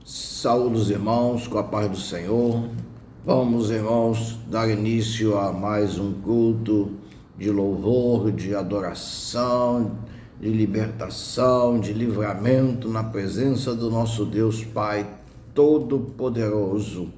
Saúde os irmãos, com a paz do Senhor. Vamos, irmãos, dar início a mais um culto de louvor, de adoração, de libertação, de livramento na presença do nosso Deus Pai Todo-Poderoso.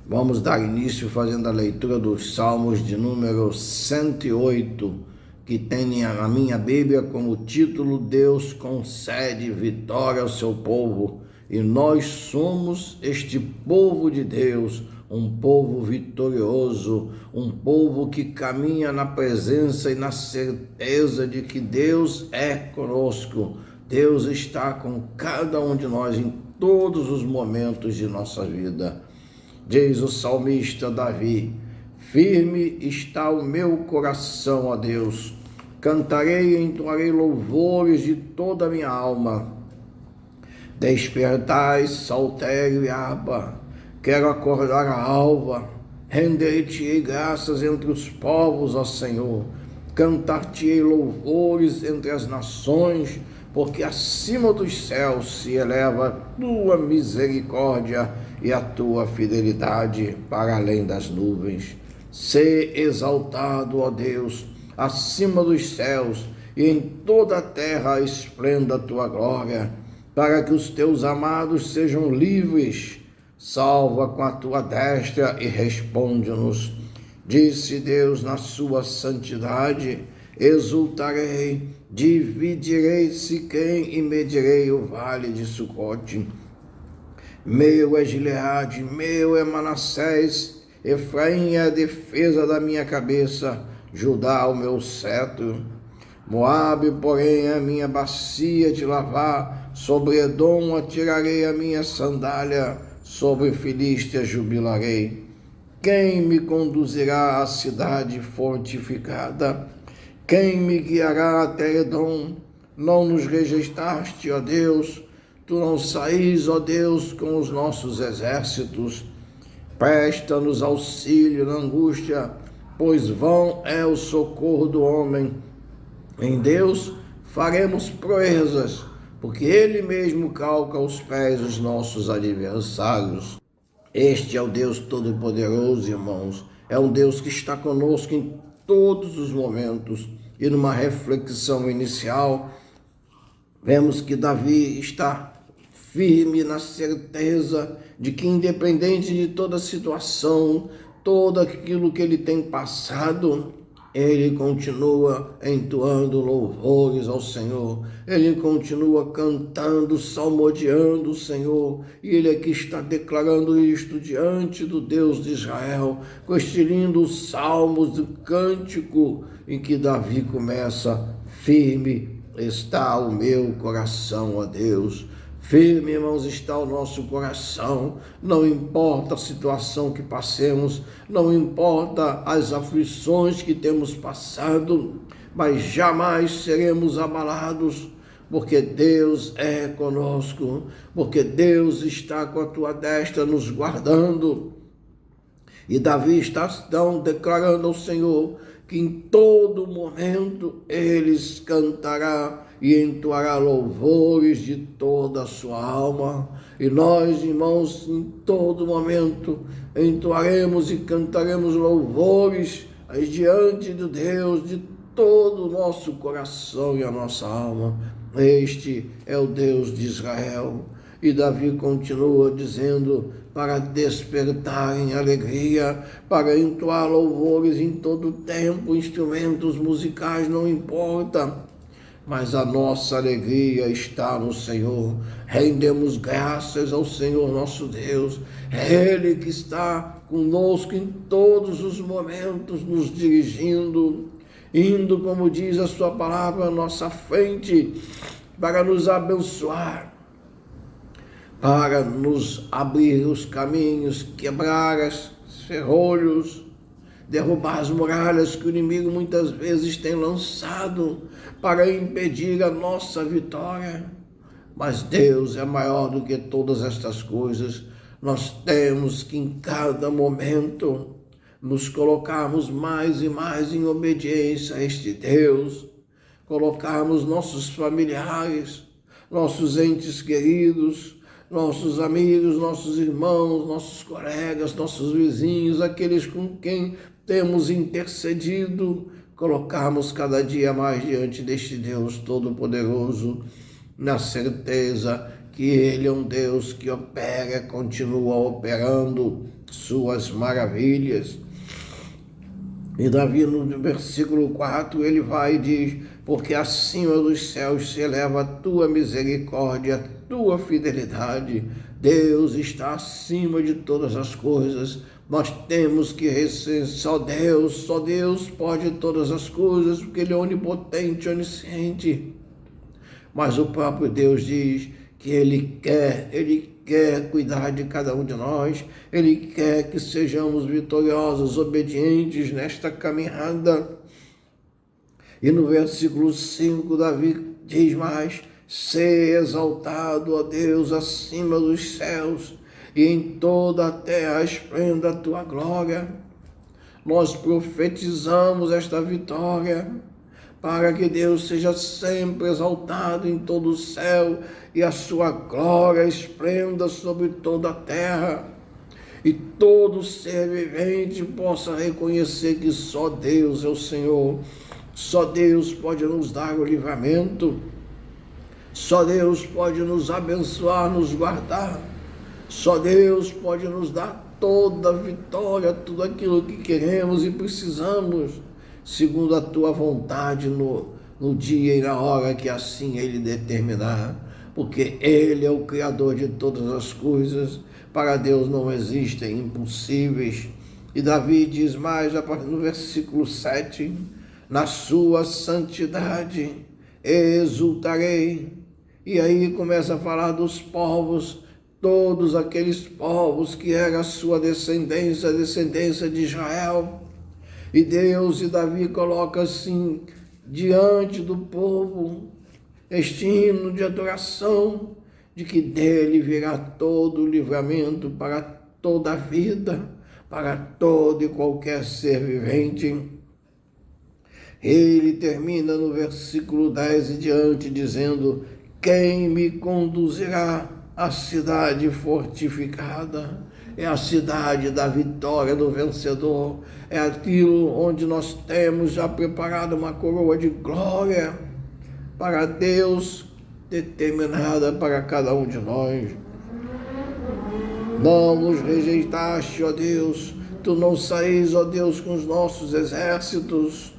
Vamos dar início fazendo a leitura dos Salmos de número 108, que tem na minha Bíblia como título: Deus concede vitória ao seu povo, e nós somos este povo de Deus, um povo vitorioso, um povo que caminha na presença e na certeza de que Deus é conosco. Deus está com cada um de nós em todos os momentos de nossa vida. Diz o salmista Davi: firme está o meu coração, ó Deus. Cantarei e entoarei louvores de toda a minha alma. Despertai, saltério e harpa. Quero acordar a alva. Render-te-ei graças entre os povos, ó Senhor. Cantar-te-ei louvores entre as nações, porque acima dos céus se eleva a tua misericórdia e a tua fidelidade para além das nuvens. Sê exaltado, ó Deus, acima dos céus, e em toda a terra esplenda a tua glória, para que os teus amados sejam livres. Salva com a tua destra e responde-nos. Disse Deus na sua santidade: exultarei, dividirei Siquém e medirei o vale de Sucote. Meu é Gileade, meu é Manassés, Efraim é a defesa da minha cabeça, Judá o meu cetro. Moabe, porém, é a minha bacia de lavar, sobre Edom atirarei a minha sandália, sobre Filístia jubilarei. Quem me conduzirá à cidade fortificada? Quem me guiará até Edom? Não nos rejeitaste, ó Deus, tu não saís, ó Deus, com os nossos exércitos. Presta-nos auxílio na angústia, pois vão é o socorro do homem. Em Deus faremos proezas, porque Ele mesmo calca aos pés os nossos adversários. Este é o Deus Todo-Poderoso, irmãos. É um Deus que está conosco em todos os momentos. E numa reflexão inicial, vemos que Davi está firme na certeza de que, independente de toda situação, todo aquilo que ele tem passado, ele continua entoando louvores ao Senhor, ele continua cantando, salmodiando o Senhor, e ele aqui está declarando isto diante do Deus de Israel, com este lindo salmo do cântico em que Davi começa: firme está o meu coração, ó Deus. Firme, irmãos, está o nosso coração, não importa a situação que passemos, não importa as aflições que temos passado, mas jamais seremos abalados, porque Deus é conosco, porque Deus está com a tua destra nos guardando. E Davi está então declarando ao Senhor que em todo momento ele cantará e entoará louvores de toda a sua alma. E nós, irmãos, em todo momento entoaremos e cantaremos louvores diante de Deus, de todo o nosso coração e a nossa alma. Este é o Deus de Israel. E Davi continua dizendo: para despertar em alegria, para entoar louvores em todo tempo, instrumentos musicais não importa, mas a nossa alegria está no Senhor. Rendemos graças ao Senhor nosso Deus. É Ele que está conosco em todos os momentos, nos dirigindo, indo, como diz a sua palavra, à nossa frente, para nos abençoar, para nos abrir os caminhos, quebrar os ferrolhos, derrubar as muralhas que o inimigo muitas vezes tem lançado para impedir a nossa vitória. Mas Deus é maior do que todas estas coisas. Nós temos que em cada momento nos colocarmos mais e mais em obediência a este Deus, colocarmos nossos familiares, nossos entes queridos, nossos amigos, nossos irmãos, nossos colegas, nossos vizinhos, aqueles com quem temos intercedido, colocarmos cada dia mais diante deste Deus Todo-Poderoso, na certeza que Ele é um Deus que opera, continua operando suas maravilhas. E Davi, no versículo 4, ele vai e diz: porque acima dos céus se eleva a tua misericórdia, a tua fidelidade. Deus está acima de todas as coisas. Nós temos que receber só Deus pode todas as coisas, porque Ele é onipotente, onisciente. Mas o próprio Deus diz que Ele quer cuidar de cada um de nós, Ele quer que sejamos vitoriosos, obedientes nesta caminhada. E no versículo 5, Davi diz mais: ser exaltado, ó Deus, acima dos céus, e em toda a terra esplenda a tua glória. Nós profetizamos esta vitória, para que Deus seja sempre exaltado em todo o céu e a sua glória esplenda sobre toda a terra, e todo ser vivente possa reconhecer que só Deus é o Senhor, só Deus pode nos dar o livramento, só Deus pode nos abençoar, nos guardar, só Deus pode nos dar toda a vitória, tudo aquilo que queremos e precisamos, segundo a tua vontade no dia e na hora que assim Ele determinar, porque Ele é o Criador de todas as coisas, para Deus não existem impossíveis. E Davi diz mais, a partir do versículo 7, na sua santidade exultarei. E aí começa a falar dos povos, todos aqueles povos que era a sua descendência, a descendência de Israel. E Deus e Davi coloca assim diante do povo este hino de adoração, de que dele virá todo o livramento para toda a vida, para todo e qualquer ser vivente. Ele termina no versículo 10 e diante dizendo: quem me conduzirá à cidade fortificada? É a cidade da vitória do vencedor, é aquilo onde nós temos já preparado uma coroa de glória para Deus, determinada para cada um de nós. Não nos rejeitaste, ó Deus, tu não saís, ó Deus, com os nossos exércitos.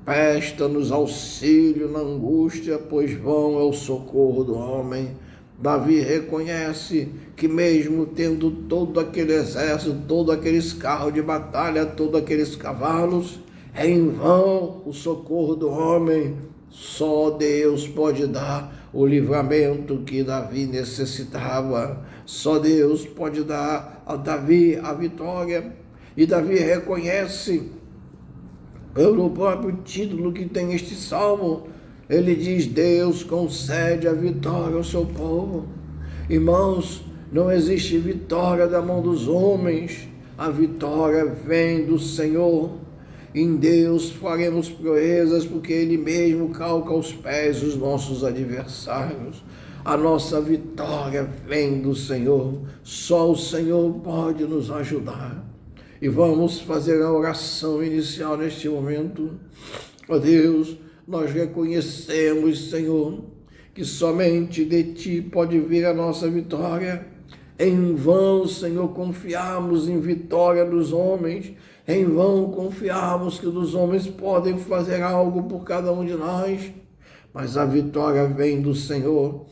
Presta-nos auxílio na angústia, pois vão é o socorro do homem. Davi reconhece que mesmo tendo todo aquele exército, todos aqueles carros de batalha, todos aqueles cavalos, é em vão o socorro do homem. Só Deus pode dar o livramento que Davi necessitava. Só Deus pode dar a Davi a vitória. E Davi reconhece, pelo próprio título que tem este salmo, ele diz: Deus concede a vitória ao seu povo. Irmãos, não existe vitória da mão dos homens, a vitória vem do Senhor. Em Deus faremos proezas, porque Ele mesmo calca aos pés os nossos adversários. A nossa vitória vem do Senhor, só o Senhor pode nos ajudar. E vamos fazer a oração inicial neste momento. Ó Deus, nós reconhecemos, Senhor, que somente de Ti pode vir a nossa vitória. Em vão, Senhor, confiarmos em vitória dos homens. Em vão confiarmos que os homens podem fazer algo por cada um de nós. Mas a vitória vem do Senhor.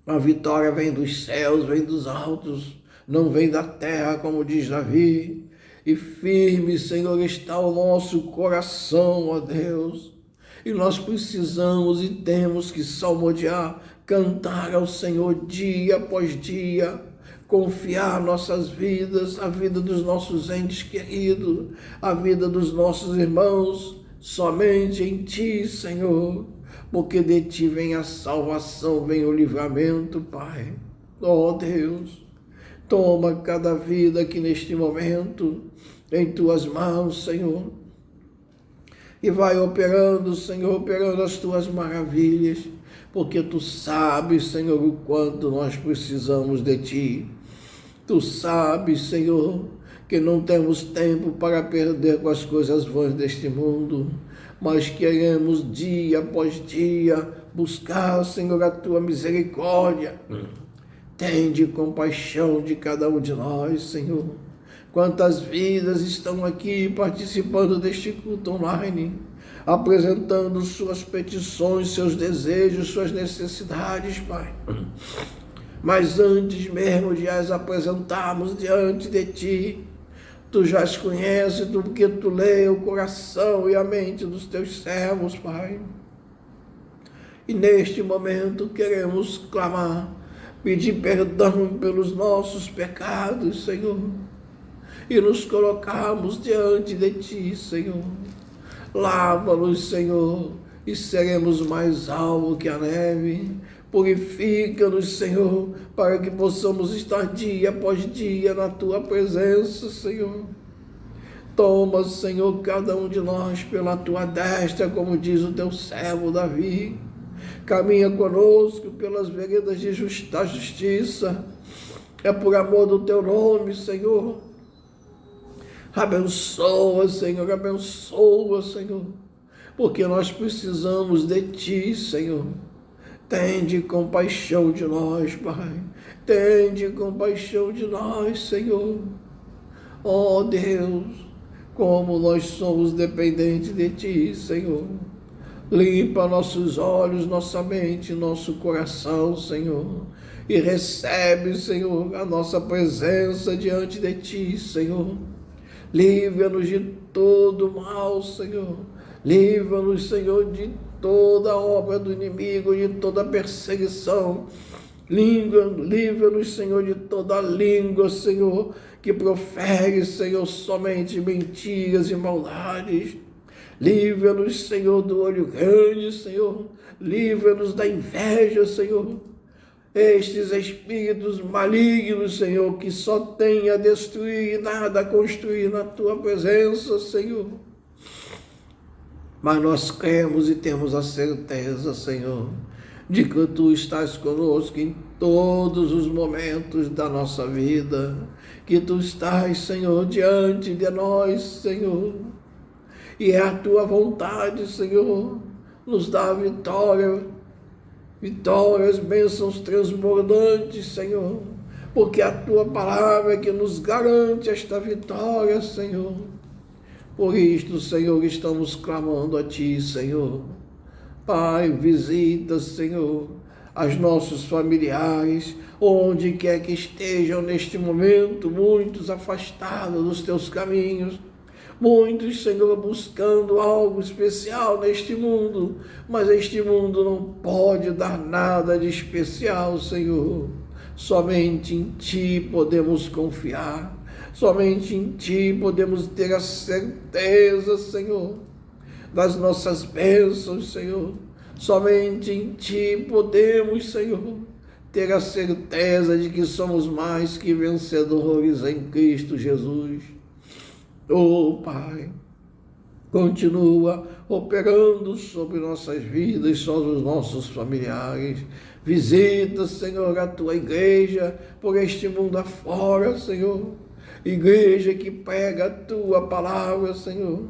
A vitória vem dos céus, vem dos altos. Não vem da terra, como diz Davi. E firme, Senhor, está o nosso coração, ó Deus. E nós precisamos e temos que salmodiar, cantar ao Senhor dia após dia, confiar nossas vidas, a vida dos nossos entes queridos, a vida dos nossos irmãos, somente em Ti, Senhor, porque de Ti vem a salvação, vem o livramento, Pai. Ó Deus, toma cada vida aqui neste momento em Tuas mãos, Senhor, e vai operando, Senhor, operando as Tuas maravilhas. porque Tu sabes, Senhor, o quanto nós precisamos de Ti. Tu sabes, Senhor, que não temos tempo para perder com as coisas vãs deste mundo, mas queremos dia após dia buscar, Senhor, a Tua misericórdia. Tende compaixão de cada um de nós, Senhor. Quantas vidas estão aqui participando deste culto online, apresentando suas petições, seus desejos, suas necessidades, Pai. Mas antes mesmo de as apresentarmos diante de Ti, Tu já as conheces, porque Tu lê o coração e a mente dos Teus servos, Pai. E neste momento queremos clamar, pedir perdão pelos nossos pecados, Senhor, e nos colocarmos diante de Ti, Senhor. Lava-nos, Senhor, e seremos mais alvos que a neve. Purifica-nos, Senhor, para que possamos estar dia após dia na Tua presença, Senhor. Toma, Senhor, cada um de nós pela Tua destra, como diz o Teu servo Davi. Caminha conosco pelas veredas da justiça. É por amor do Teu nome, Senhor. Abençoa, Senhor, abençoa, Senhor, porque nós precisamos de Ti, Senhor. Tende compaixão de nós, Pai. Tende compaixão de nós, Senhor. Oh, Deus, como nós somos dependentes de Ti, Senhor. Limpa nossos olhos, nossa mente, nosso coração, Senhor. E recebe, Senhor, a nossa presença diante de Ti, Senhor. Livra-nos de todo mal, Senhor. Livra-nos, Senhor, de toda obra do inimigo, de toda perseguição. Livra-nos, Senhor, de toda língua, Senhor, que profere, Senhor, somente mentiras e maldades. Livra-nos, Senhor, do olho grande, Senhor. Livra-nos da inveja, Senhor. Estes espíritos malignos, Senhor, que só têm a destruir e nada a construir na Tua presença, Senhor. Mas nós cremos e temos a certeza, Senhor, de que Tu estás conosco em todos os momentos da nossa vida, que Tu estás, Senhor, diante de nós, Senhor, e é a Tua vontade, Senhor, nos dá vitórias, bênçãos transbordantes, Senhor, porque a Tua palavra é que nos garante esta vitória, Senhor. Por isto, Senhor, estamos clamando a Ti, Senhor. Pai, visita, Senhor, aos nossos familiares, onde quer que estejam neste momento, muitos afastados dos Teus caminhos, muitos, Senhor, buscando algo especial neste mundo, mas este mundo não pode dar nada de especial, Senhor. Somente em Ti podemos confiar. Somente em Ti podemos ter a certeza, Senhor, das nossas bênçãos, Senhor. Somente em Ti podemos, Senhor, ter a certeza de que somos mais que vencedores em Cristo Jesus. Oh, Pai, continua operando sobre nossas vidas, sobre os nossos familiares. Visita, Senhor, a Tua igreja por este mundo afora, Senhor. Igreja que prega a Tua palavra, Senhor,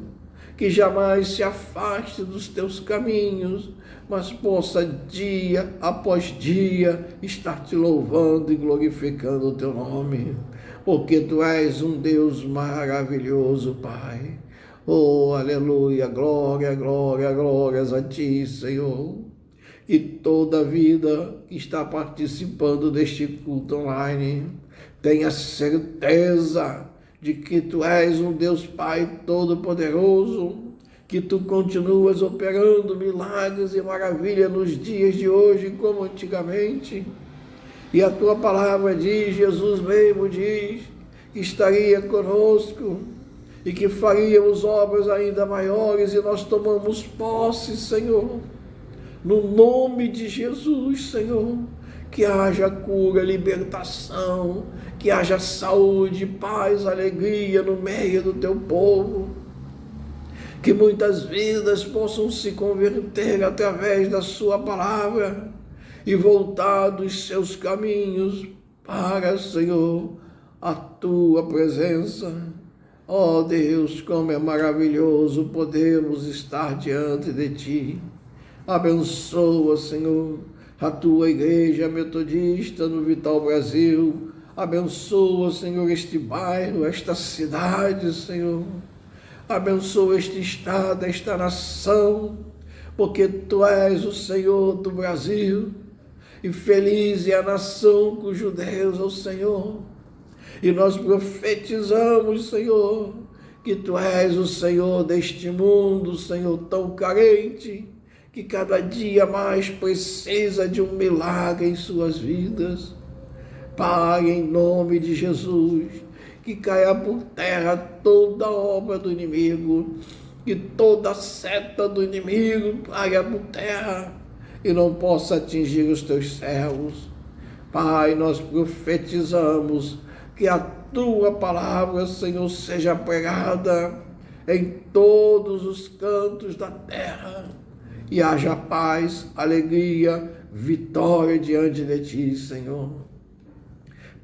que jamais se afaste dos Teus caminhos, mas possa dia após dia estar Te louvando e glorificando o Teu nome, porque Tu és um Deus maravilhoso, Pai. Oh, aleluia, glória, glória, glórias a Ti, Senhor. E toda a vida que está participando deste culto online, tenha certeza de que Tu és um Deus Pai Todo-Poderoso, que Tu continuas operando milagres e maravilhas nos dias de hoje como antigamente. E a Tua palavra diz, Jesus mesmo diz, que estaria conosco e que faríamos obras ainda maiores, e nós tomamos posse, Senhor, no nome de Jesus, Senhor. Que haja cura, libertação, que haja saúde, paz, alegria no meio do Teu povo. Que muitas vidas possam se converter através da Sua palavra. e voltar dos seus caminhos para, Senhor, a tua presença. Ó Deus, como é maravilhoso podermos estar diante de ti. Abençoa, Senhor, a tua igreja metodista no Vital Brasil. Abençoa, Senhor, este bairro, esta cidade, Senhor. Abençoa este estado, esta nação, porque tu és o Senhor do Brasil. E feliz é a nação cujo Deus é o Senhor. E nós profetizamos, Senhor, que tu és o Senhor deste mundo, Senhor, tão carente, que cada dia mais precisa de um milagre em suas vidas. Pai, em nome de Jesus, que caia por terra toda obra do inimigo, que toda seta do inimigo caia por terra e não possa atingir os teus servos. Pai, nós profetizamos que a tua palavra, Senhor, seja pregada em todos os cantos da terra e haja paz, alegria, vitória diante de ti, Senhor.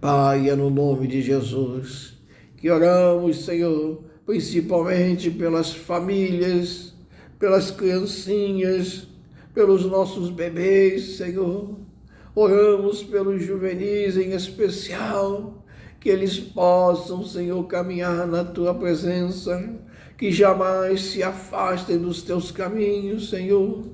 Pai, é no nome de Jesus que oramos, Senhor, principalmente pelas famílias, pelas criancinhas, pelos nossos bebês, Senhor. Oramos pelos juvenis em especial, que eles possam, Senhor, caminhar na tua presença, que jamais se afastem dos teus caminhos, Senhor.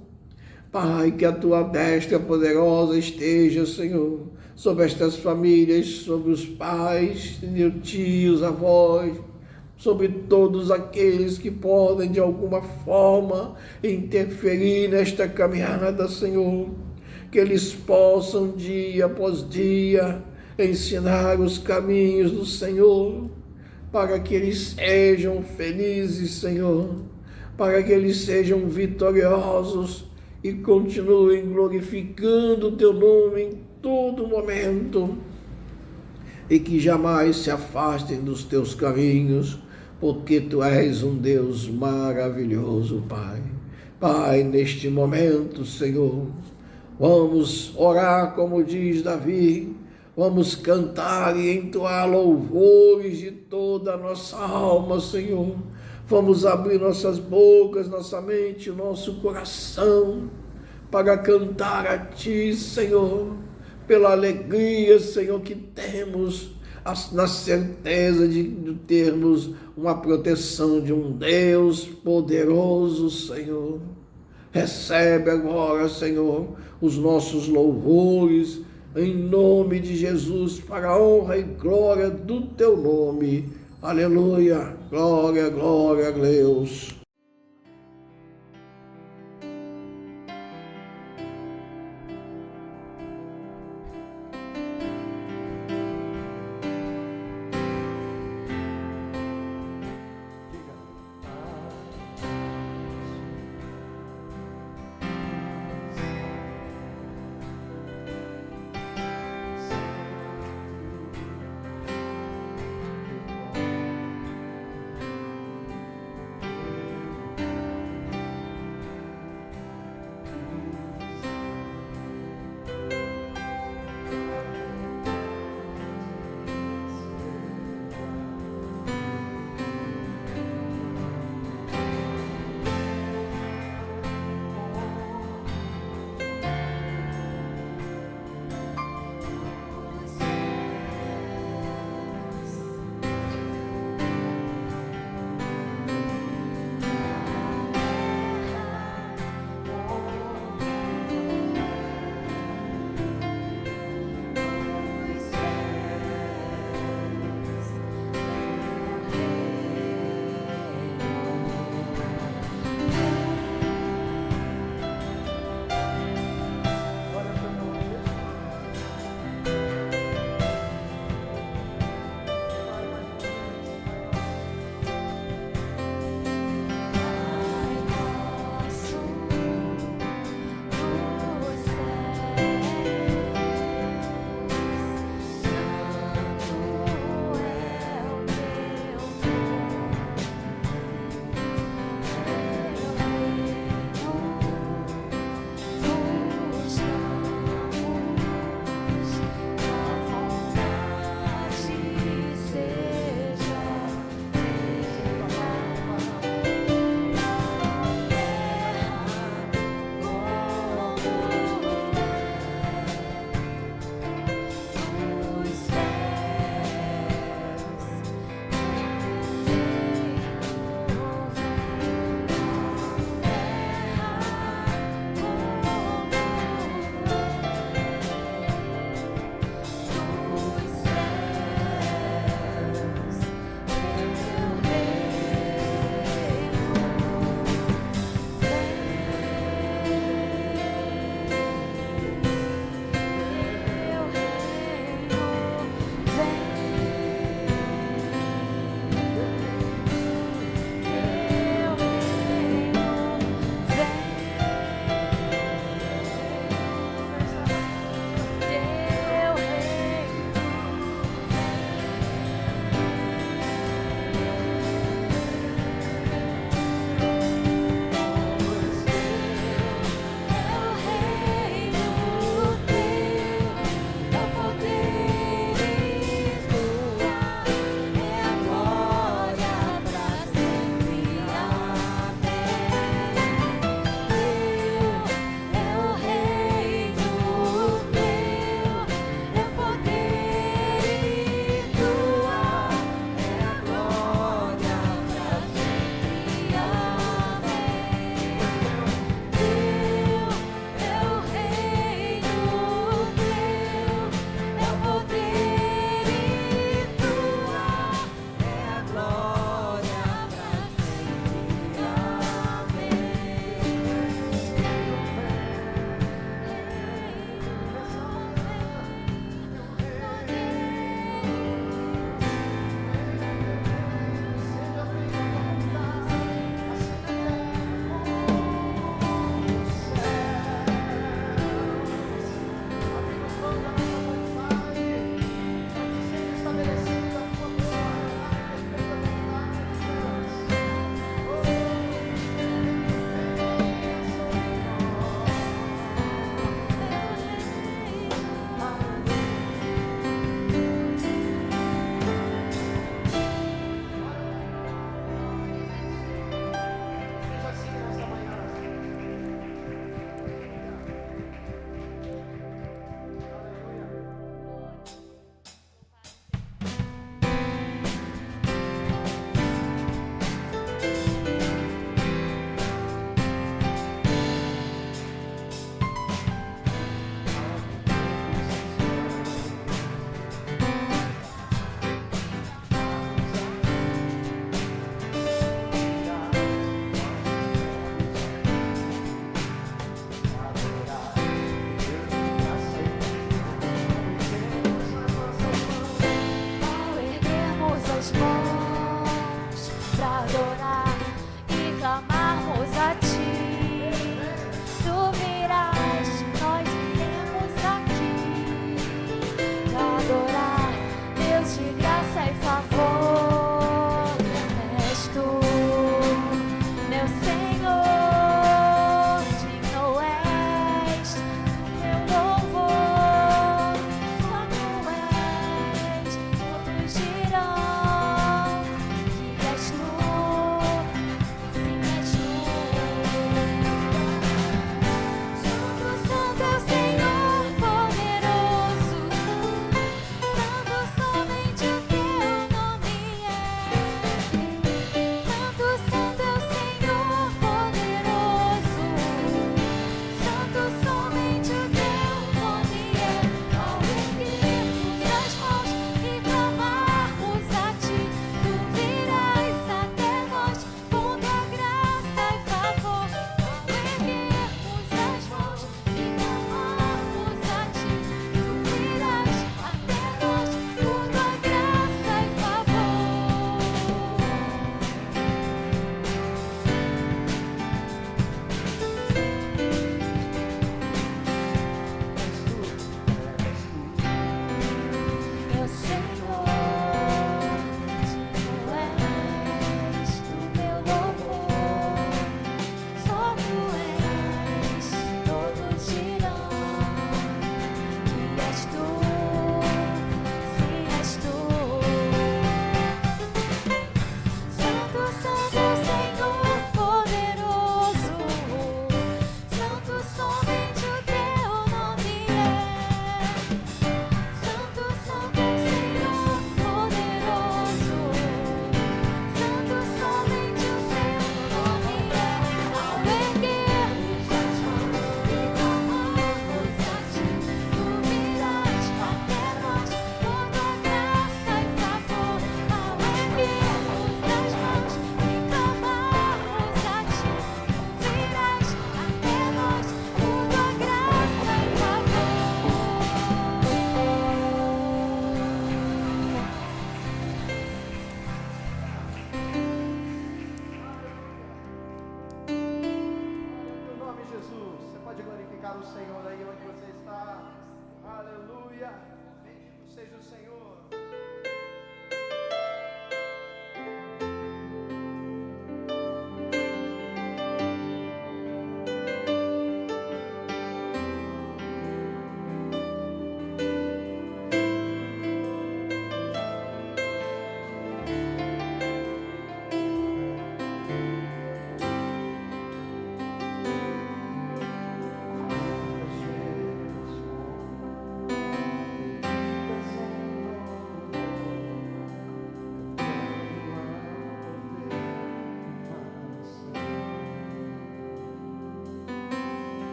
Pai, que a tua destra poderosa esteja, Senhor, sobre estas famílias, sobre os pais, tios, avós, sobre todos aqueles que podem de alguma forma interferir nesta caminhada, Senhor, que eles possam dia após dia ensinar os caminhos do Senhor, para que eles sejam felizes, Senhor, para que eles sejam vitoriosos e continuem glorificando o teu nome em todo momento, e que jamais se afastem dos teus caminhos, porque tu és um Deus maravilhoso, Pai. Pai, neste momento, Senhor, vamos orar como diz Davi, vamos cantar e entoar louvores de toda a nossa alma, Senhor. Vamos abrir nossas bocas, nossa mente, nosso coração, para cantar a Ti, Senhor, pela alegria, Senhor, que temos na certeza de termos uma proteção de um Deus poderoso, Senhor. Recebe agora, Senhor, os nossos louvores, em nome de Jesus, para a honra e glória do Teu nome. Aleluia, glória, glória a Deus.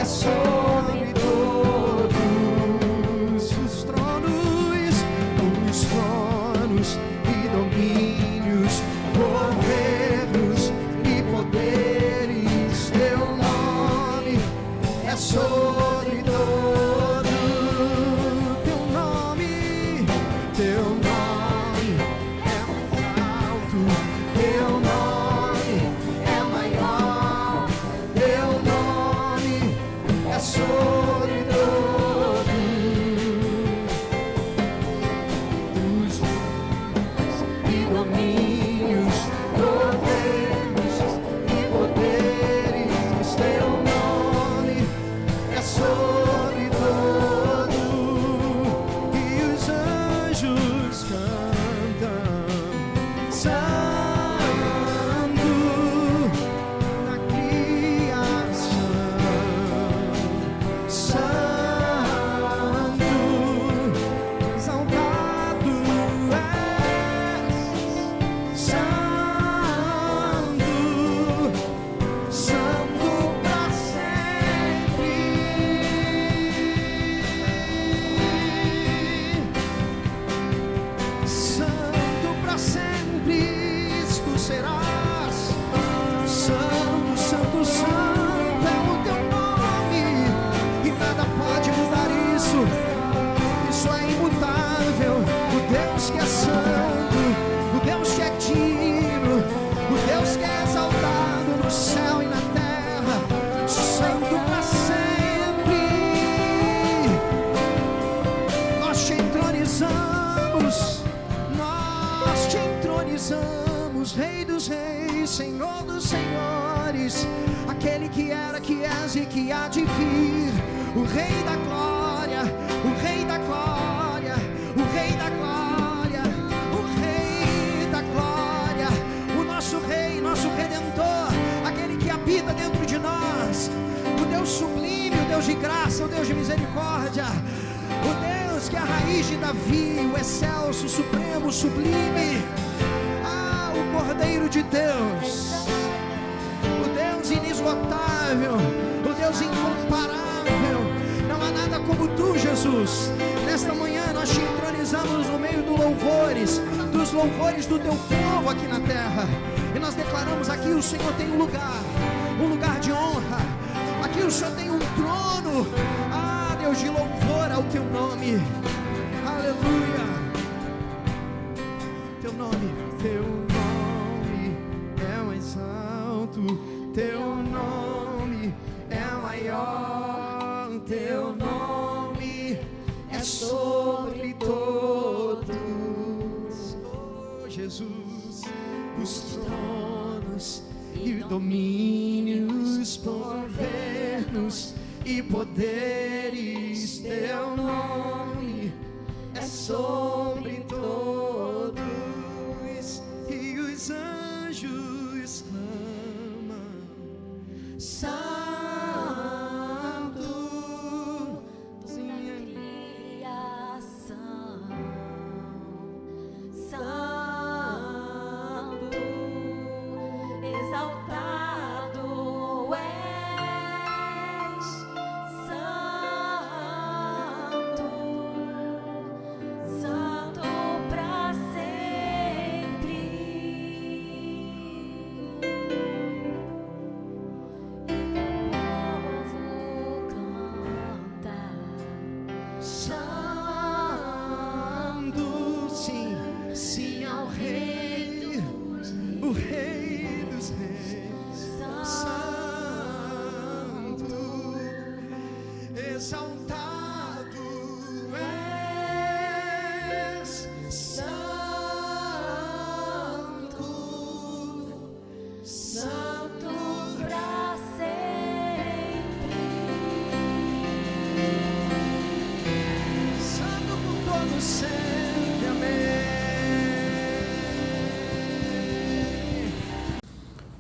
sobre todos os tronos e domínios, governos e poderes. Teu nome é sobre todo. Teu nome é mais alto. Teu nome é maior. Teu nome é sobre todo. Os e domínios, governos e poderes. Teu nome é sobre todo. E os anjos cantam santo na criação, santo, exaltado és, santo, santo pra sempre. Santo pra sempre tu serás. Santo, santo, santo é o teu nome, e nada pode mudar isso. Isso é imutável. O Deus que é santo, o Deus que é digno, o Deus que é exaltado no céu e na terra, santo pra sempre. Nós te entronizamos, Rei dos reis, Senhor dos senhores, aquele que era, que és e que há de vir, o Rei da glória, o Rei da glória, o Rei da glória, o Rei da glória, o nosso Rei, nosso Redentor, aquele que habita dentro de nós, o Deus sublime, o Deus de graça, o Deus de misericórdia, o Deus que é a raiz de Davi, o excelso, o supremo, o sublime, o Cordeiro de Deus, o Deus inesgotável, o Deus incomparável. Não há nada como tu, Jesus. Nesta manhã nós te entronizamos no meio dos louvores do teu povo aqui na terra, e nós declaramos: aqui o Senhor tem um lugar de honra, aqui o Senhor tem um trono. Deus, de louvor ao teu nome. Aleluia. Teu nome é mais alto, teu nome é maior, teu nome é sobre todos. Oh, Jesus, os tronos e domínios, governos e poderes, teu nome é sobre todos. E os anjos clamam: santo, toda criação, santo, exaltado és, santo, santo pra sempre. E teu povo canta santo, sim, sim ao Rei, o Rei dos reis, santo, exaltado és, santo, santo pra sempre. santo por todo sempre, amém.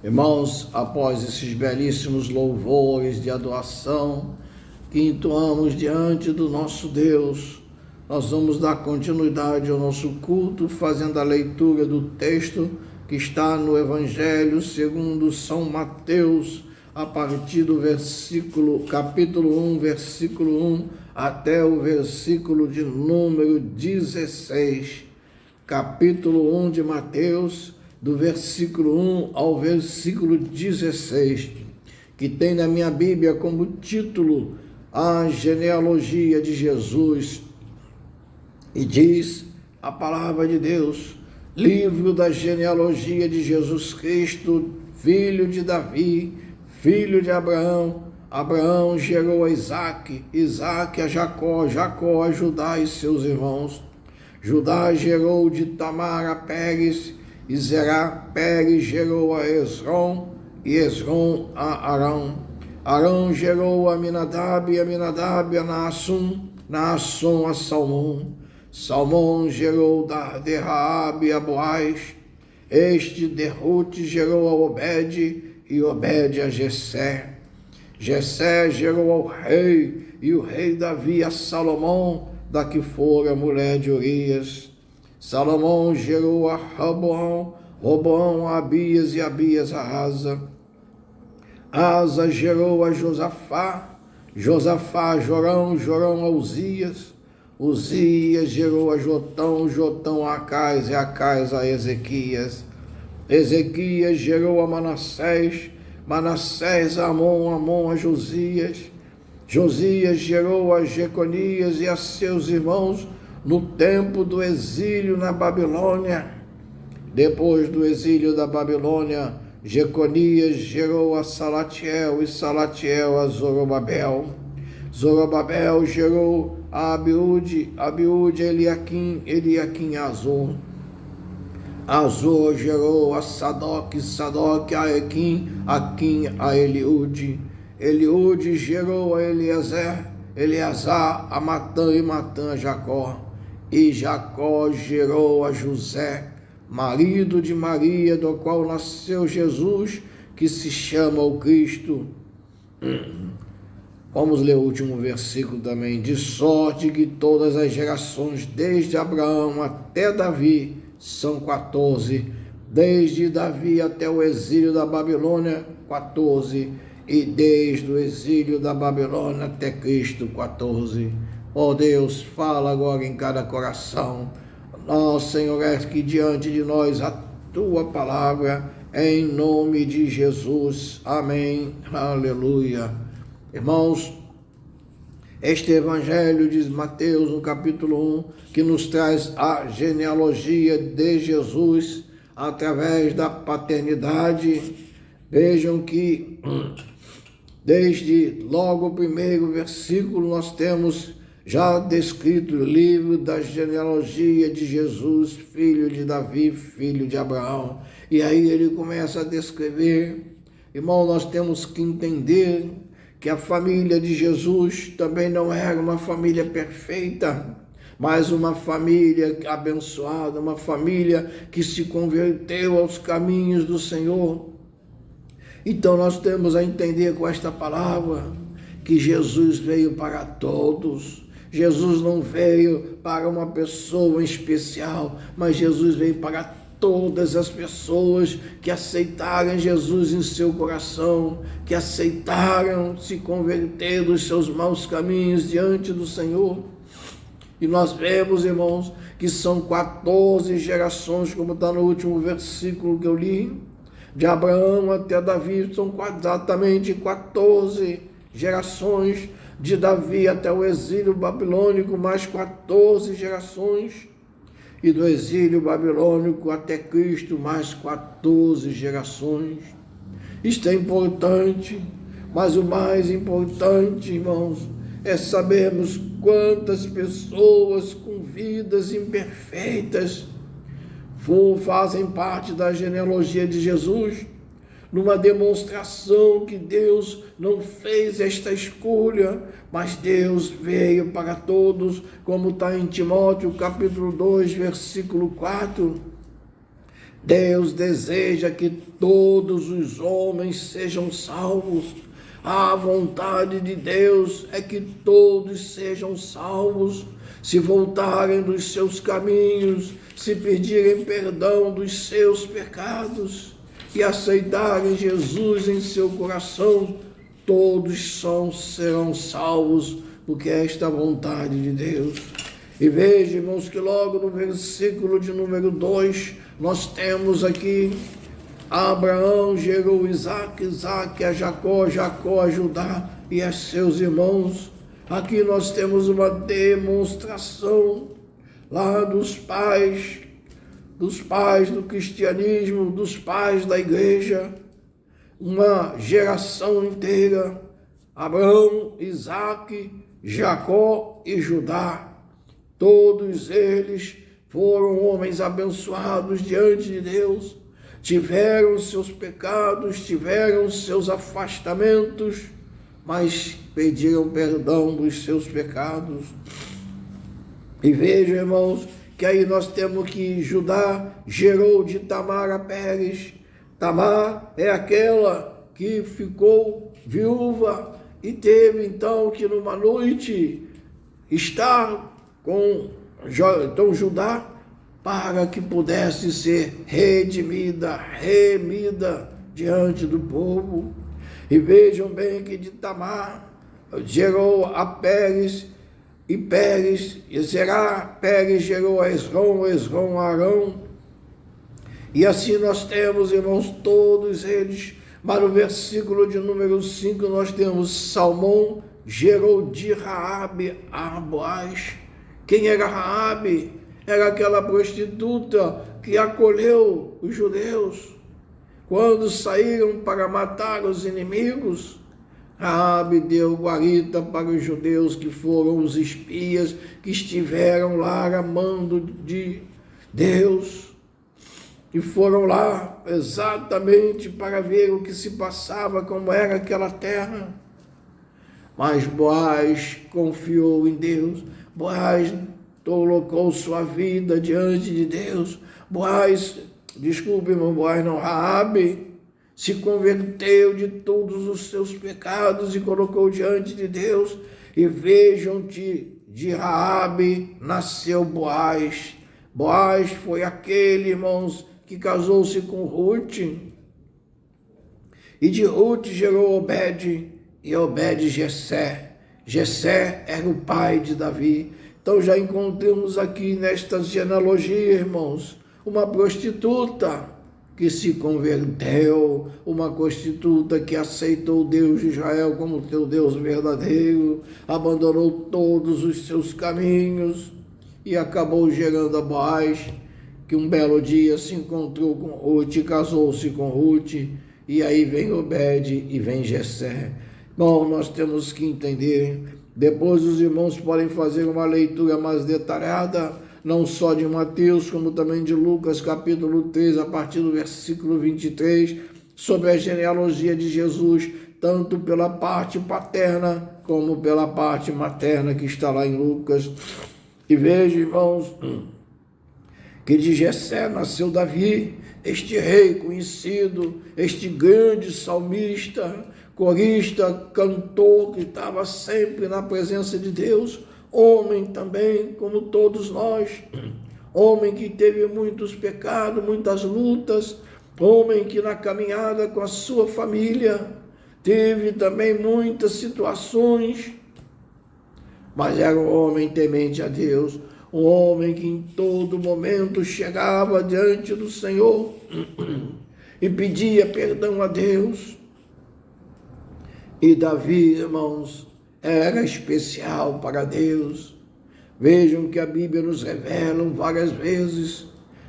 Irmãos, após esses belíssimos louvores de adoração que entoamos diante do nosso Deus, nós vamos dar continuidade ao nosso culto, fazendo a leitura do texto que está no Evangelho segundo São Mateus, a partir do capítulo 1, versículo 1, até o versículo de número 16. Capítulo 1 de Mateus, do versículo 1 ao versículo 16, que tem na minha Bíblia como título a genealogia de Jesus. E diz a palavra de Deus: livro da genealogia de Jesus Cristo, filho de Davi, filho de Abraão. Abraão gerou a Isaque, Isaque a Jacó, Jacó a Judá e seus irmãos. Judá gerou de Tamar a Pérez, e Zerá, Pérez gerou a Esrom, e Esrom a Arão. Arão gerou a Aminadab, e Aminadab a Naassum, Naassum a Salmão. Salmão gerou de Raabe a Boaz. Este de Rute gerou a Obed, e Obed a Jessé. Jessé gerou ao rei, e o rei Davi a Salomão, da que fora mulher de Urias. Salomão gerou a Roboão, Roboão a Abias, e Abias a Asa. Asa gerou a Josafá, Josafá a Jorão, Jorão a Uzias. Uzias gerou a Jotão, Jotão a Acais, e Acais a Ezequias. Ezequias gerou a Manassés, Manassés a Amon, Amon a Josias. Josias gerou a Jeconias e a seus irmãos no tempo do exílio na Babilônia. Depois do exílio da Babilônia, Jeconias gerou a Salatiel, e Salatiel a Zorobabel. Zorobabel gerou a Abiúde, Abiúde a Eliaquim, Eliaquim a Azor. Azor gerou a Sadoc, Sadoc a Aquim, Aquim a Eliúde. Eliúde gerou a Eliezer, Eleazar a Matã, e Matã a Jacó. E Jacó gerou a José, marido de Maria, do qual nasceu Jesus, que se chama o Cristo. Vamos ler o último versículo também. De sorte que todas as gerações, desde Abraão até Davi, são 14. Desde Davi até o exílio da Babilônia, 14. E desde o exílio da Babilônia até Cristo, 14. Ó Deus, fala agora em cada coração. Nós, Senhor, é que diante de nós a Tua palavra, em nome de Jesus. Amém. Aleluia. Irmãos, este evangelho de Mateus, no capítulo 1, que nos traz a genealogia de Jesus através da paternidade. Vejam que desde logo o primeiro versículo nós temos já descrito o livro da genealogia de Jesus, filho de Davi, filho de Abraão. E aí ele começa a descrever. Irmão, nós temos que entender que a família de Jesus também não era uma família perfeita, mas uma família abençoada, uma família que se converteu aos caminhos do Senhor. Então nós temos a entender com esta palavra que Jesus veio para todos. Jesus não veio para uma pessoa especial, mas Jesus veio para todas as pessoas que aceitaram Jesus em seu coração, que aceitaram se converter dos seus maus caminhos diante do Senhor. E nós vemos, irmãos, que são 14 gerações, como está no último versículo que eu li. De Abraão até Davi são exatamente 14 gerações. De Davi até o exílio babilônico, mais 14 gerações. E do exílio babilônico até Cristo, mais 14 gerações. Isto é importante, mas o mais importante, irmãos, é sabermos quantas pessoas com vidas imperfeitas fazem parte da genealogia de Jesus, numa demonstração que Deus não fez esta escolha, mas Deus veio para todos, como está em Timóteo, capítulo 2, versículo 4. Deus deseja que todos os homens sejam salvos. A vontade de Deus é que todos sejam salvos, se voltarem dos seus caminhos, se pedirem perdão dos seus pecados. que aceitarem Jesus em seu coração, todos serão salvos, porque esta é a vontade de Deus. E veja, irmãos, que logo no versículo de número 2, nós temos aqui: Abraão gerou Isaque, Isaque a Jacó, Jacó a Judá e a seus irmãos. Aqui nós temos uma demonstração lá dos pais do cristianismo, dos pais da igreja, uma geração inteira: Abraão, Isaque, Jacó e Judá. Todos eles foram homens abençoados diante de Deus, tiveram seus pecados, tiveram seus afastamentos, mas pediram perdão dos seus pecados. E vejam, irmãos, que aí nós temos que Judá gerou de Tamar a Pérez. Tamar é aquela que ficou viúva e teve então que numa noite estar com então Judá, para que pudesse ser remida diante do povo. E vejam bem que de Tamar gerou a Pérez, e Pérez e Zerá, Pérez gerou a Esrom, Esrom a Arão. E assim nós temos, irmãos, todos eles. Mas no versículo de número 5 nós temos: Salmão gerou de Raabe a Boaz. Quem era Raabe? Era aquela prostituta que acolheu os judeus quando saíram para matar os inimigos. Raabe deu guarita para os judeus que foram os espias que estiveram lá amando de Deus, e foram lá exatamente para ver o que se passava, como era aquela terra. Mas Boaz confiou em Deus. Boaz colocou sua vida diante de Deus. Boaz Raabe se converteu de todos os seus pecados e colocou diante de Deus. E vejam que de Raabe nasceu Boaz. Boaz foi aquele, irmãos, que casou-se com Ruth. E de Ruth gerou Obed, e Obed Jessé. Jessé era o pai de Davi. Então já encontramos aqui nesta genealogia, irmãos, uma prostituta que se converteu, uma prostituta que aceitou o Deus de Israel como seu Deus verdadeiro, abandonou todos os seus caminhos e acabou gerando a Boaz, que um belo dia se encontrou com Ruth, casou-se com Ruth, e aí vem Obed e vem Jessé. Bom, nós temos que entender, depois os irmãos podem fazer uma leitura mais detalhada, não só de Mateus, como também de Lucas, capítulo 3, a partir do versículo 23, sobre a genealogia de Jesus, tanto pela parte paterna, como pela parte materna, que está lá em Lucas. E veja, irmãos, que de Jessé nasceu Davi, este rei conhecido, este grande salmista, corista, cantor, que estava sempre na presença de Deus, homem também, como todos nós, homem que teve muitos pecados, muitas lutas, homem que na caminhada com a sua família teve também muitas situações, mas era um homem temente a Deus, um homem que em todo momento chegava diante do Senhor e pedia perdão a Deus. E Davi, irmãos, era especial para Deus. Vejam que a Bíblia nos revela várias vezes,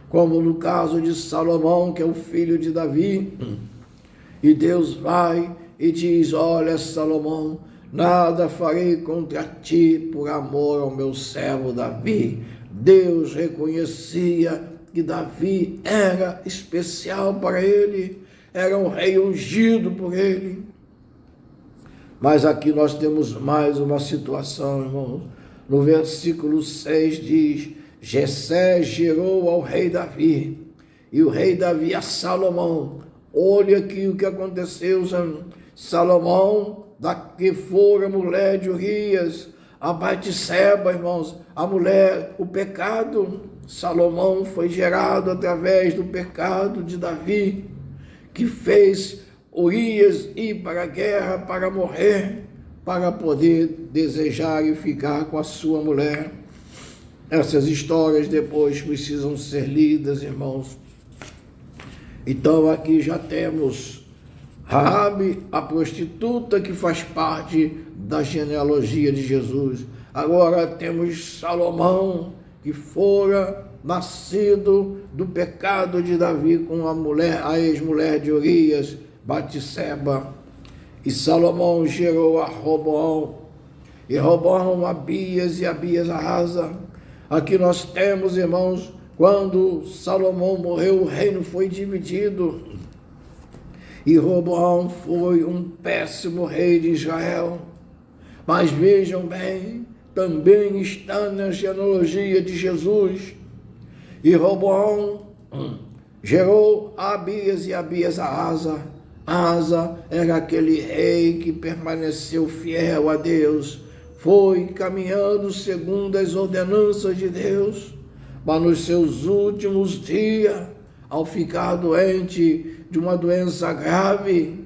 como no caso de Salomão, que é o filho de Davi, e Deus vai e diz: olha, Salomão, nada farei contra ti por amor ao meu servo Davi. Deus reconhecia que Davi era especial para ele, era um rei ungido por ele. Mas aqui nós temos mais uma situação, irmãos. No versículo 6 diz: Jessé gerou ao rei Davi, e o rei Davi a Salomão. Olha aqui o que aconteceu. Salomão, da que fora mulher de Urias, a Batseba, irmãos, a mulher, o pecado. Salomão foi gerado através do pecado de Davi, que fez Urias ir para a guerra para morrer, para poder desejar e ficar com a sua mulher. Essas histórias depois precisam ser lidas, irmãos. Então aqui já temos Raabe, a prostituta, que faz parte da genealogia de Jesus. Agora temos Salomão, que fora nascido do pecado de Davi com a ex-mulher de Urias, Batseba. E Salomão gerou a Roboão, e Roboão a Abias, e Abias a Asa. Aqui nós temos, irmãos, quando Salomão morreu, o reino foi dividido, e Roboão foi um péssimo rei de Israel. Mas vejam bem, também está na genealogia de Jesus. E Roboão gerou a Abias, e Abias a Asa. Asa era aquele rei que permaneceu fiel a Deus, foi caminhando segundo as ordenanças de Deus, mas nos seus últimos dias, ao ficar doente de uma doença grave,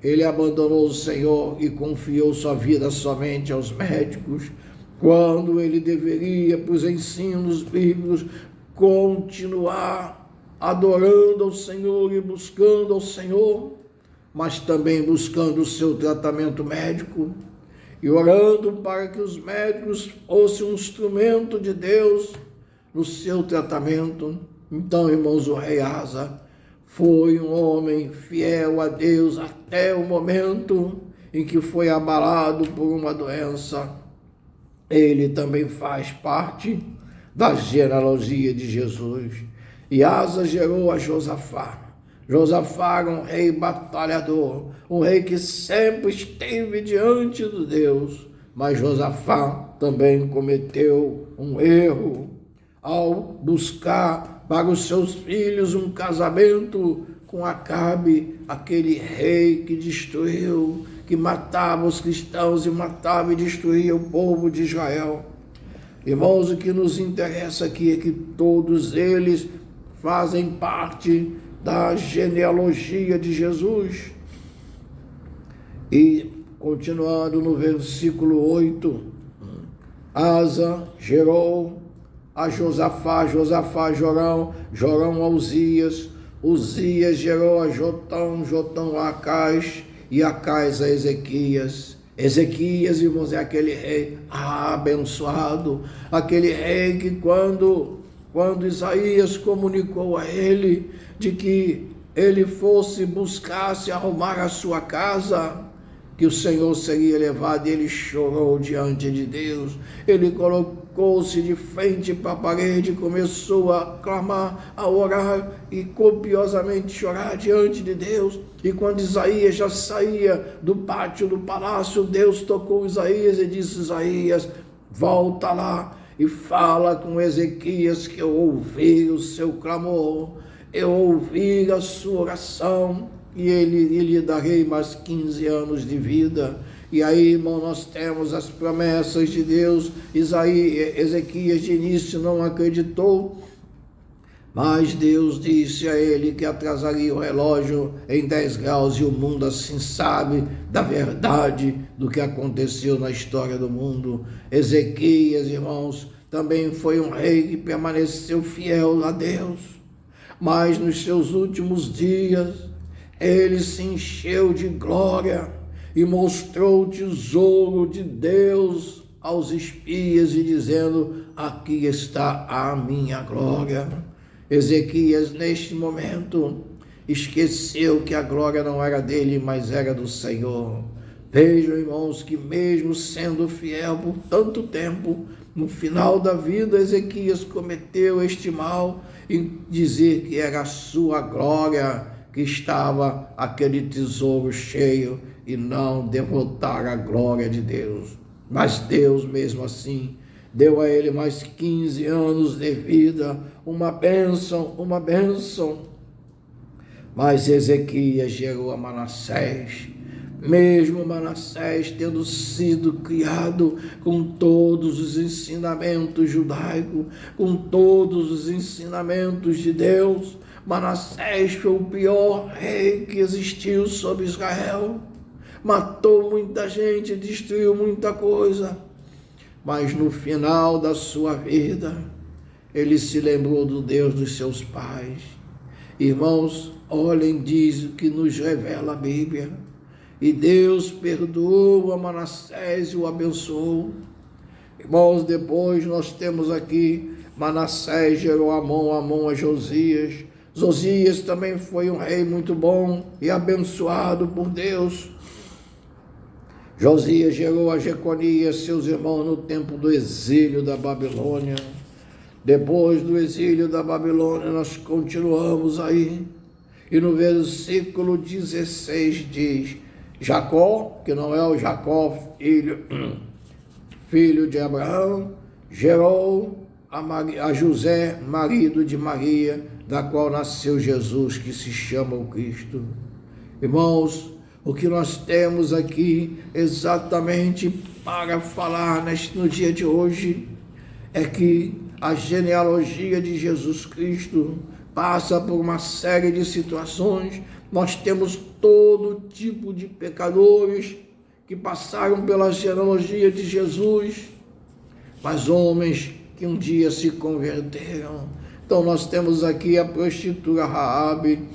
ele abandonou o Senhor e confiou sua vida somente aos médicos, quando ele deveria, por os ensinos bíblicos, continuar adorando ao Senhor e buscando ao Senhor, mas também buscando o seu tratamento médico e orando para que os médicos fossem um instrumento de Deus no seu tratamento. Então, irmãos, o rei Asa foi um homem fiel a Deus até o momento em que foi abalado por uma doença. Ele também faz parte da genealogia de Jesus. E Asa gerou a Josafá. Josafá era um rei batalhador, um rei que sempre esteve diante de Deus. Mas Josafá também cometeu um erro ao buscar para os seus filhos um casamento com Acabe, aquele rei que destruiu, que matava os cristãos e matava e destruía o povo de Israel. Irmãos, o que nos interessa aqui é que todos eles fazem parte da genealogia de Jesus. E continuando no versículo 8, Asa gerou a Josafá, Josafá Jorão, Jorão a Uzias, Uzias gerou a Jotão, Jotão a Acais, e Acais a Ezequias. Ezequias, irmãos, é aquele rei abençoado, aquele rei que quando Isaías comunicou a ele de que ele fosse buscar se arrumar a sua casa, que o Senhor seria levado, ele chorou diante de Deus. Ele colocou-se de frente para a parede, começou a clamar, a orar e copiosamente chorar diante de Deus. E quando Isaías já saía do pátio do palácio, Deus tocou Isaías e disse: Isaías, volta lá e fala com Ezequias, que eu ouvi o seu clamor, eu ouvi a sua oração, e lhe darei mais 15 anos de vida. E aí, irmão, nós temos as promessas de Deus. Ezequias de início não acreditou, mas Deus disse a ele que atrasaria o relógio em 10 graus, e o mundo assim sabe da verdade do que aconteceu na história do mundo. Ezequias, irmãos, também foi um rei que permaneceu fiel a Deus, mas nos seus últimos dias ele se encheu de glória e mostrou o tesouro de Deus aos espias e dizendo: aqui está a minha glória. Ezequias, neste momento, esqueceu que a glória não era dele, mas era do Senhor. Vejam, irmãos, que mesmo sendo fiel por tanto tempo, no final da vida, Ezequias cometeu este mal em dizer que era a sua glória que estava aquele tesouro cheio, e não devotar a glória de Deus. Mas Deus, mesmo assim, deu a ele mais 15 anos de vida, uma bênção. Mas Ezequias gerou a Manassés, mesmo Manassés tendo sido criado com todos os ensinamentos judaicos, com todos os ensinamentos de Deus, Manassés foi o pior rei que existiu sobre Israel. Matou muita gente, destruiu muita coisa. Mas no final da sua vida, ele se lembrou do Deus dos seus pais. Irmãos, olhem, diz o que nos revela a Bíblia. E Deus perdoou a Manassés e o abençoou. Irmãos, depois nós temos aqui, Manassés gerou Amon a Josias. Josias também foi um rei muito bom e abençoado por Deus. Josias gerou a Jeconias, seus irmãos, no tempo do exílio da Babilônia. Depois do exílio da Babilônia, nós continuamos aí. E no versículo 16 diz, Jacó, que não é o Jacó, filho de Abraão, gerou a José, marido de Maria, da qual nasceu Jesus, que se chama o Cristo. Irmãos, o que nós temos aqui exatamente para falar no dia de hoje é que a genealogia de Jesus Cristo passa por uma série de situações. Nós temos todo tipo de pecadores que passaram pela genealogia de Jesus, mas homens que um dia se converteram. Então nós temos aqui a prostituta Raabe,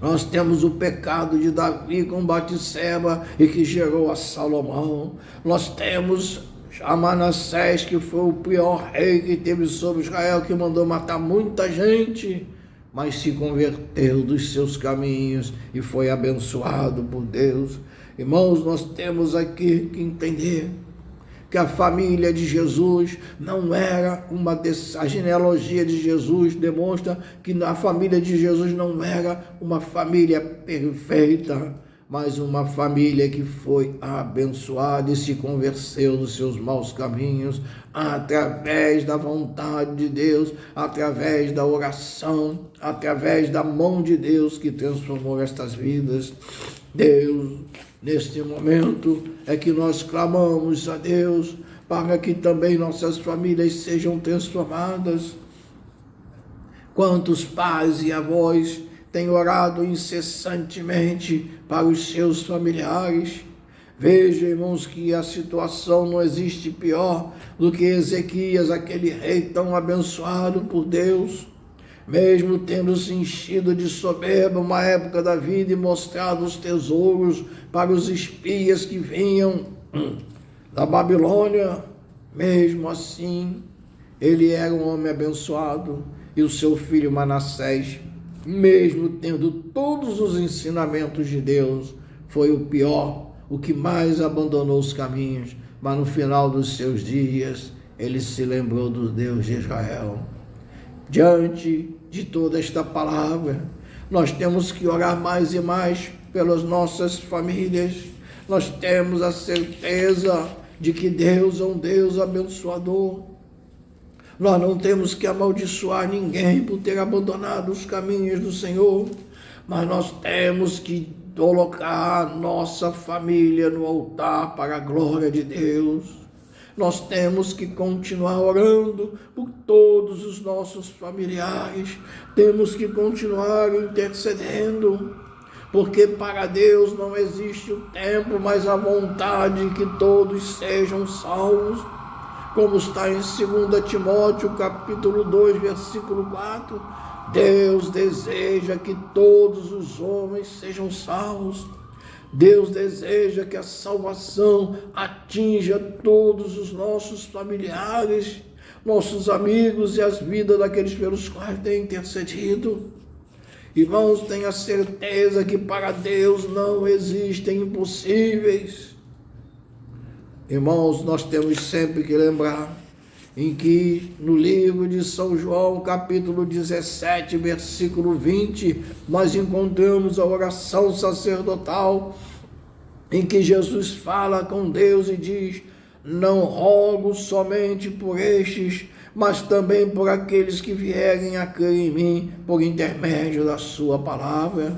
nós temos o pecado de Davi com Batseba e que gerou a Salomão. Nós temos a Manassés, que foi o pior rei que teve sobre Israel, que mandou matar muita gente, mas se converteu dos seus caminhos e foi abençoado por Deus. Irmãos, nós temos aqui que entender que a família de Jesus não era a genealogia de Jesus demonstra que a família de Jesus não era uma família perfeita, mas uma família que foi abençoada e se converteu dos seus maus caminhos através da vontade de Deus, através da oração, através da mão de Deus que transformou estas vidas. Deus, neste momento, é que nós clamamos a Deus para que também nossas famílias sejam transformadas. Quantos pais e avós têm orado incessantemente para os seus familiares? Veja, irmãos, que a situação não existe pior do que Ezequias, aquele rei tão abençoado por Deus. Mesmo tendo se enchido de soberba uma época da vida e mostrado os tesouros para os espias que vinham da Babilônia, mesmo assim, ele era um homem abençoado. E o seu filho Manassés, mesmo tendo todos os ensinamentos de Deus, foi o pior, o que mais abandonou os caminhos, mas no final dos seus dias, ele se lembrou do Deus de Israel. Diante de toda esta palavra, nós temos que orar mais e mais pelas nossas famílias. Nós temos a certeza de que Deus é um Deus abençoador. Nós não temos que amaldiçoar ninguém por ter abandonado os caminhos do Senhor, mas nós temos que colocar a nossa família no altar para a glória de Deus. Nós temos que continuar orando por todos os nossos familiares, temos que continuar intercedendo, porque para Deus não existe o tempo, mas a vontade que todos sejam salvos, como está em 2 Timóteo, capítulo 2, versículo 4, Deus deseja que todos os homens sejam salvos. Deus deseja que a salvação atinja todos os nossos familiares, nossos amigos e as vidas daqueles pelos quais tem intercedido. Irmãos, tenha certeza que para Deus não existem impossíveis. Irmãos, nós temos sempre que lembrar em que no livro de São João, capítulo 17, versículo 20, nós encontramos a oração sacerdotal, em que Jesus fala com Deus e diz: não rogo somente por estes, mas também por aqueles que vierem a crer em mim, por intermédio da sua palavra.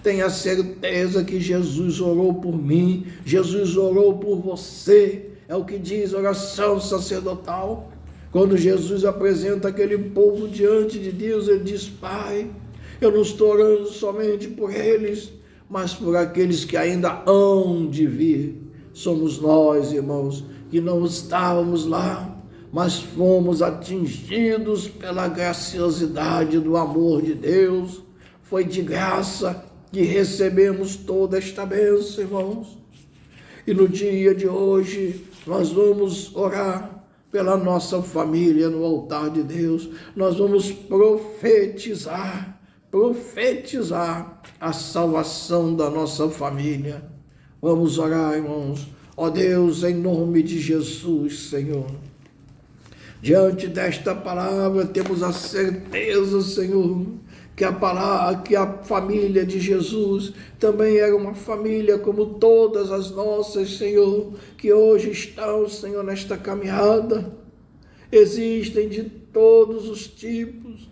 Tenha certeza que Jesus orou por mim, Jesus orou por você. É o que diz a oração sacerdotal. Quando Jesus apresenta aquele povo diante de Deus, ele diz: Pai, eu não estou orando somente por eles, mas por aqueles que ainda hão de vir. Somos nós, irmãos, que não estávamos lá, mas fomos atingidos pela graciosidade do amor de Deus. Foi de graça que recebemos toda esta bênção, irmãos. E no dia de hoje, nós vamos orar pela nossa família no altar de Deus. Nós vamos profetizar a salvação da nossa família. Vamos orar, irmãos. Ó Deus, em nome de Jesus, Senhor. Diante desta palavra, temos a certeza, Senhor, que a família de Jesus também era uma família como todas as nossas, Senhor, que hoje estão, Senhor, nesta caminhada. Existem de todos os tipos,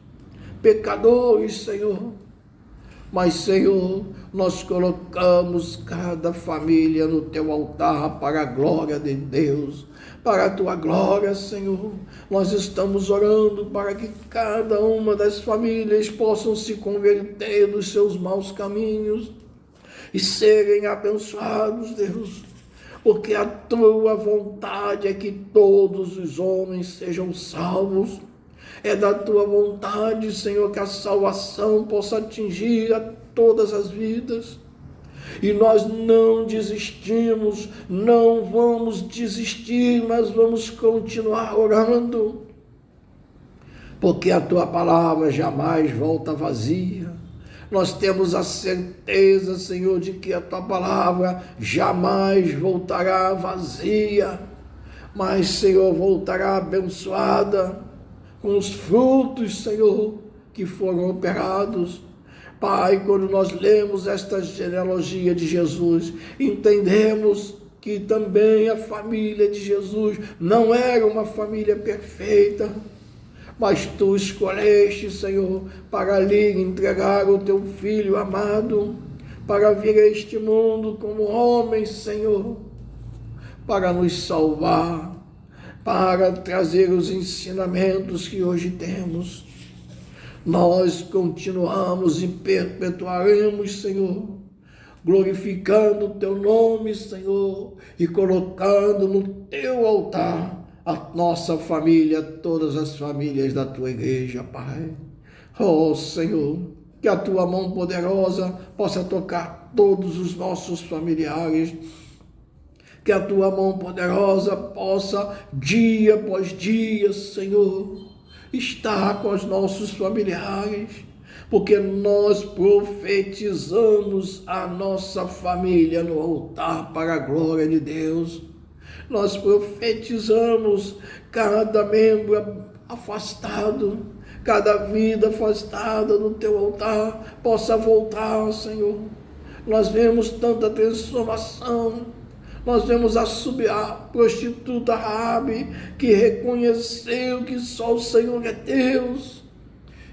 pecadores, Senhor. Mas, Senhor, nós colocamos cada família no Teu altar para a glória de Deus, para a Tua glória, Senhor. Nós estamos orando para que cada uma das famílias possam se converter dos seus maus caminhos e serem abençoados, Deus, porque a Tua vontade é que todos os homens sejam salvos. É da Tua vontade, Senhor, que a salvação possa atingir a todas as vidas. E nós não desistimos, não vamos desistir, mas vamos continuar orando, porque a Tua palavra jamais volta vazia. Nós temos a certeza, Senhor, de que a Tua palavra jamais voltará vazia, mas, Senhor, voltará abençoada, com os frutos, Senhor, que foram operados. Pai, quando nós lemos esta genealogia de Jesus, entendemos que também a família de Jesus não era uma família perfeita, mas Tu escolheste, Senhor, para lhe entregar o Teu Filho amado, para vir a este mundo como homem, Senhor, para nos salvar, para trazer os ensinamentos que hoje temos. Nós continuamos e perpetuaremos, Senhor, glorificando o Teu nome, Senhor, e colocando no Teu altar a nossa família, todas as famílias da Tua igreja, Pai. Oh, Senhor, que a Tua mão poderosa possa tocar todos os nossos familiares, que a Tua mão poderosa possa, dia após dia, Senhor, estar com os nossos familiares, porque nós profetizamos a nossa família no altar para a glória de Deus. Nós profetizamos cada membro afastado, cada vida afastada do Teu altar possa voltar, Senhor. Nós vemos tanta transformação. Nós vemos a prostituta Raabe, que reconheceu que só o Senhor é Deus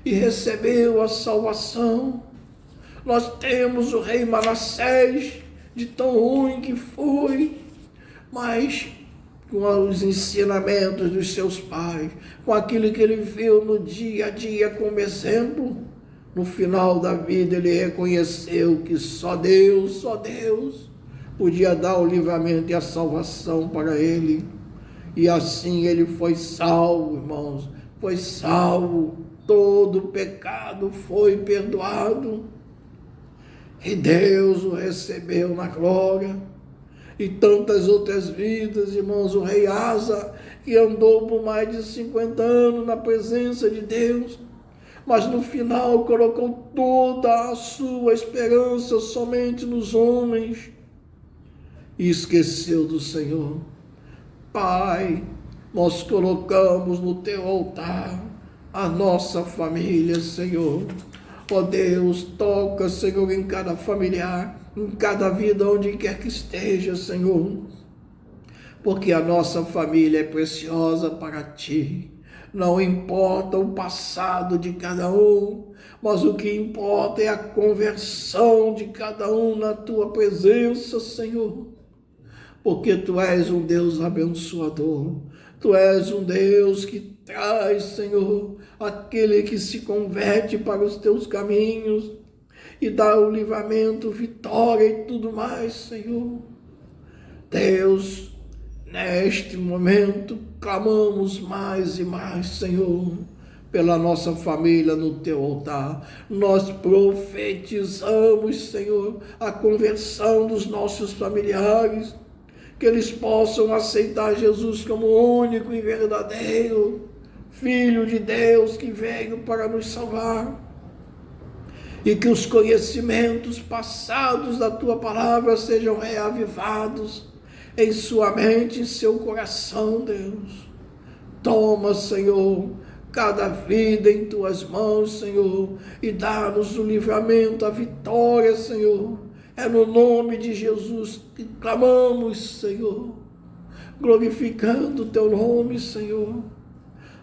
e recebeu a salvação. Nós temos o rei Manassés, de tão ruim que foi, mas com os ensinamentos dos seus pais, com aquilo que ele viu no dia a dia como exemplo, no final da vida ele reconheceu que só Deus podia dar o livramento e a salvação para ele. E assim ele foi salvo, irmãos, foi salvo, todo o pecado foi perdoado, e Deus o recebeu na glória. E tantas outras vidas, irmãos, o rei Asa, que andou por mais de 50 anos na presença de Deus, mas no final colocou toda a sua esperança somente nos homens, e esqueceu do Senhor. Pai, nós colocamos no Teu altar a nossa família, Senhor. Ó Deus, toca, Senhor, em cada familiar, em cada vida, onde quer que esteja, Senhor, porque a nossa família é preciosa para Ti. Não importa o passado de cada um, mas o que importa é a conversão de cada um na Tua presença, Senhor. porque Tu és um Deus abençoador. Tu és um Deus que traz, Senhor, aquele que se converte para os Teus caminhos e dá o livramento, vitória e tudo mais, Senhor. Deus, neste momento, clamamos mais e mais, Senhor, pela nossa família no Teu altar. Nós profetizamos, Senhor, a conversão dos nossos familiares, que eles possam aceitar Jesus como único e verdadeiro Filho de Deus que veio para nos salvar. E que os conhecimentos passados da Tua palavra sejam reavivados em sua mente e seu coração, Deus. Toma, Senhor, cada vida em Tuas mãos, Senhor, e dá-nos o livramento, a vitória, Senhor. É no nome de Jesus que clamamos, Senhor, glorificando o Teu nome, Senhor.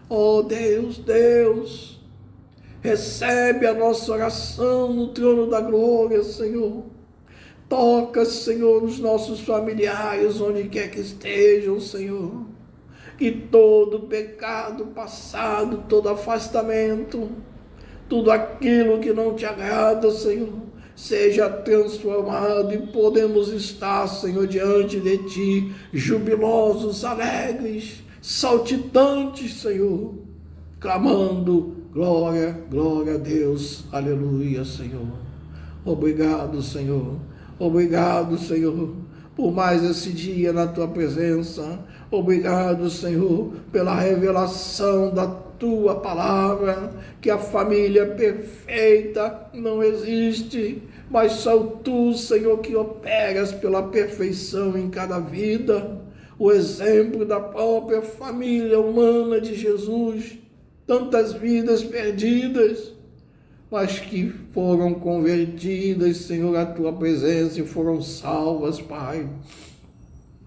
Oh Deus, Deus, recebe a nossa oração no trono da glória, Senhor. Toca, Senhor, nos nossos familiares, onde quer que estejam, Senhor. Que todo pecado passado, todo afastamento, tudo aquilo que não Te agrada, Senhor, seja transformado e podemos estar, Senhor, diante de Ti, jubilosos, alegres, saltitantes, Senhor, clamando, glória, glória a Deus, aleluia, Senhor. Obrigado, Senhor, obrigado, Senhor, por mais esse dia na Tua presença. Obrigado, Senhor, pela revelação da Tua palavra, que a família perfeita não existe, mas só Tu, Senhor, que operas pela perfeição em cada vida. O exemplo da própria família humana de Jesus, tantas vidas perdidas, mas que foram convertidas, Senhor, à Tua presença e foram salvas, Pai.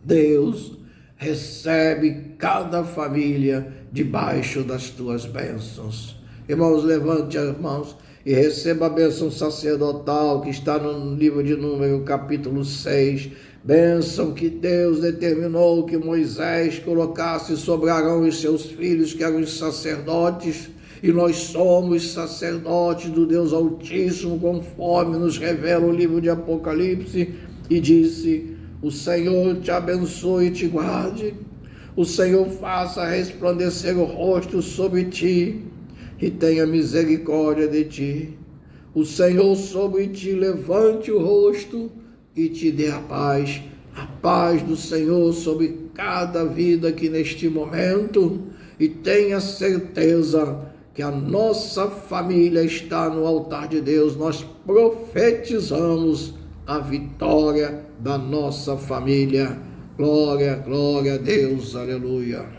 Deus, recebe cada família debaixo das Tuas bênçãos. Irmãos, levante as mãos e receba a bênção sacerdotal que está no livro de Números, capítulo 6. Bênção que Deus determinou que Moisés colocasse sobre Arão e seus filhos, que eram os sacerdotes, e nós somos sacerdotes do Deus Altíssimo, conforme nos revela o livro de Apocalipse, e disse: o Senhor te abençoe e te guarde, o Senhor faça resplandecer o rosto sobre ti e tenha misericórdia de ti. O Senhor sobre ti levante o rosto e te dê a paz do Senhor sobre cada vida aqui neste momento, e tenha certeza que a nossa família está no altar de Deus. Nós profetizamos a vitória da nossa família. Glória, glória a Deus, aleluia.